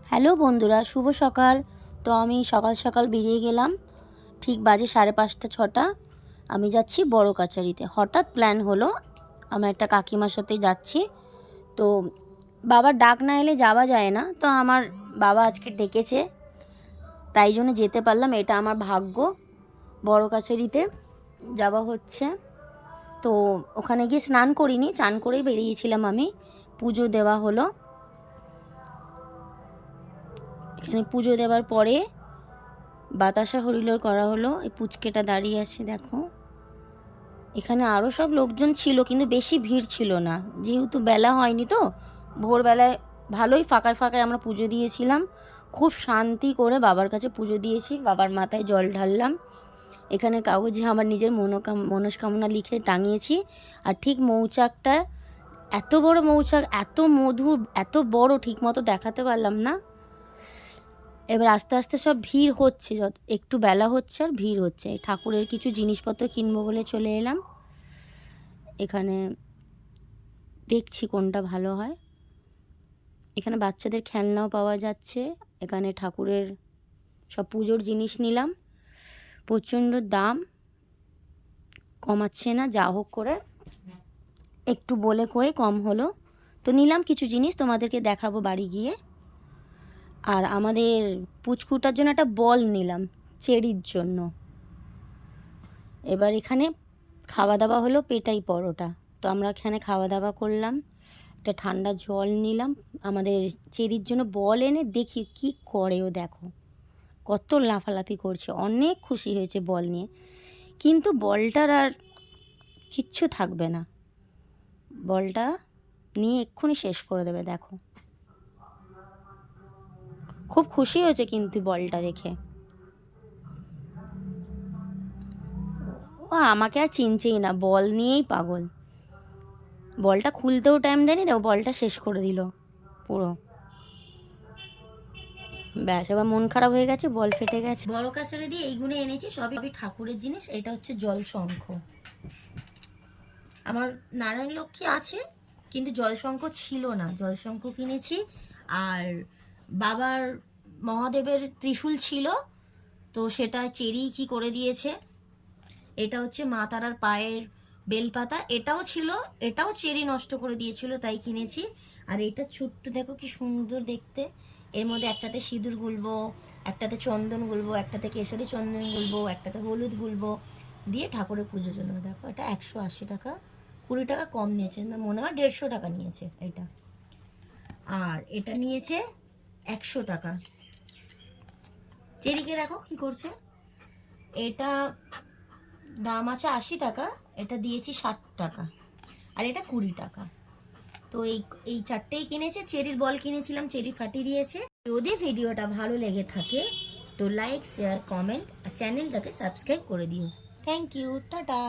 Hello বন্ধুরা, শুভ সকাল। তো আমি সকাল সকাল বেরিয়ে গেলাম, ঠিক বাজে 5:30 6টা। আমি যাচ্ছি বড় কাচারিতে। হঠাৎ প্ল্যান হলো, আমার একটা কাকিমার সাথে যাচ্ছি। তো বাবার ডাক না এলে যাওয়া যায় না, তো আমার বাবা আজকে ডেকেছে, তাই জন্য যেতে পারলাম। এটা আমার ভাগ্য। বড় কাচারিতে যাওয়া হচ্ছে। তো ওখানে গিয়ে স্নান করিনি, চান করেই বেরিয়েছিলাম আমি। পুজো দেওয়া হলো। এখানে পুজো দেওয়ার পরে বাতাসা হরিলোর করা হলো। এই পুচকেটা দাঁড়িয়ে আছে, দেখো। এখানে আরও সব লোকজন ছিল, কিন্তু বেশি ভিড় ছিল না, যেহেতু বেলা হয়নি। তো ভোরবেলায় ভালোই ফাঁকায় ফাঁকায় আমরা পুজো দিয়েছিলাম। খুব শান্তি করে বাবার কাছে পুজো দিয়েছি, বাবার মাথায় জল ঢাললাম। এখানে কাগজে আমার নিজের মনস্কামনা লিখে টাঙিয়েছি। আর ঠিক মৌচাকটা, এত বড় মৌচাক, এত মধুর, এত বড়, ঠিক মতো দেখাতে পারলাম না। এবার আস্তে আস্তে সব ভিড় হচ্ছে, যত একটু বেলা হচ্ছে আর ভিড় হচ্ছে। ঠাকুরের কিছু জিনিসপত্র কিনবো বলে চলে এলাম। এখানে দেখছি কোনটা ভালো হয়। এখানে বাচ্চাদের খেলনাও পাওয়া যাচ্ছে। এখানে ঠাকুরের সব পুজোর জিনিস নিলাম। প্রচণ্ড দাম, কমাচ্ছে না, যা হোক করে একটু বলে কয়ে কম হলো। তো নিলাম কিছু জিনিস, তোমাদেরকে দেখাবো বাড়ি গিয়ে। আর আমাদের পুচকুটার জন্য একটা বল নিলাম, চেরির জন্য। এবার এখানে খাওয়া দাওয়া হলো পেটাই পরোটা। তো আমরা এখানে খাওয়া দাওয়া করলাম, একটা ঠান্ডা জল নিলাম। আমাদের চেরির জন্য বল এনে দেখি কি করে, ও দেখো কত লাফালাফি করছে। অনেক খুশি হয়েছে বল নিয়ে, কিন্তু বলটার আর কিচ্ছু থাকবে না। বলটা নিয়ে এক্ষুনি শেষ করে দেবে, দেখো। খুব খুশি হয়েছে কিন্তু বলটা দেখে। ও আমাকে আর চিনছেই না, বল নিয়েই পাগল। বলটা খুলতেও টাইম দেয়নি, দেখো বলটা শেষ করে দিল পুরো। ব্যাস, এবার মন খারাপ হয়ে গেছে, বল ফেটে গেছে। বড় কাছারি দিয়ে এইগুলো এনেছি, সবই ঠাকুরের জিনিস। এটা হচ্ছে জল শঙ্খ। আমার নারায়ণ লক্ষ্মী আছে, কিন্তু জল শঙ্খ ছিল না, জল শঙ্খ কিনেছি। আর বাবার মহাদেবের ত্রিশূল ছিল, তো সেটা চেরি কি করে দিয়েছে। এটা হচ্ছে মা তারার পায়ের বেলপাতা, এটাও ছিল, এটাও চেরি নষ্ট করে দিয়েছিল, তাই কিনেছি। আর এটা ছোট্ট, দেখো কি সুন্দর দেখতে। এর মধ্যে একটাতে সিঁদুর গুলবো, একটাতে চন্দন গুলবো, একটাতে কেশরী চন্দন গুলবো, একটাতে হলুদ গুলবো, দিয়ে ঠাকুরের পুজোর জন্য। দেখো, এটা 180 টাকা, 20 টাকা কম নিয়েছে না, মনে হয় 150 টাকা নিয়েছে এটা। আর এটা নিয়েছে 100 টাকা। চেরিকে দেখো কি করছে। এটা দাম আছে 80 টাকা, এটা দিয়েছি 60 টাকা, আর এটা 20 টাকা। তো এই চারটেই কিনেছে। চেরির বল কিনেছিলাম, চেরি ফাটিয়ে দিয়েছে। যদি ভিডিওটা ভালো লেগে থাকে তো লাইক, শেয়ার, কমেন্ট আর চ্যানেলটাকে সাবস্ক্রাইব করে দিও। Thank you, tata.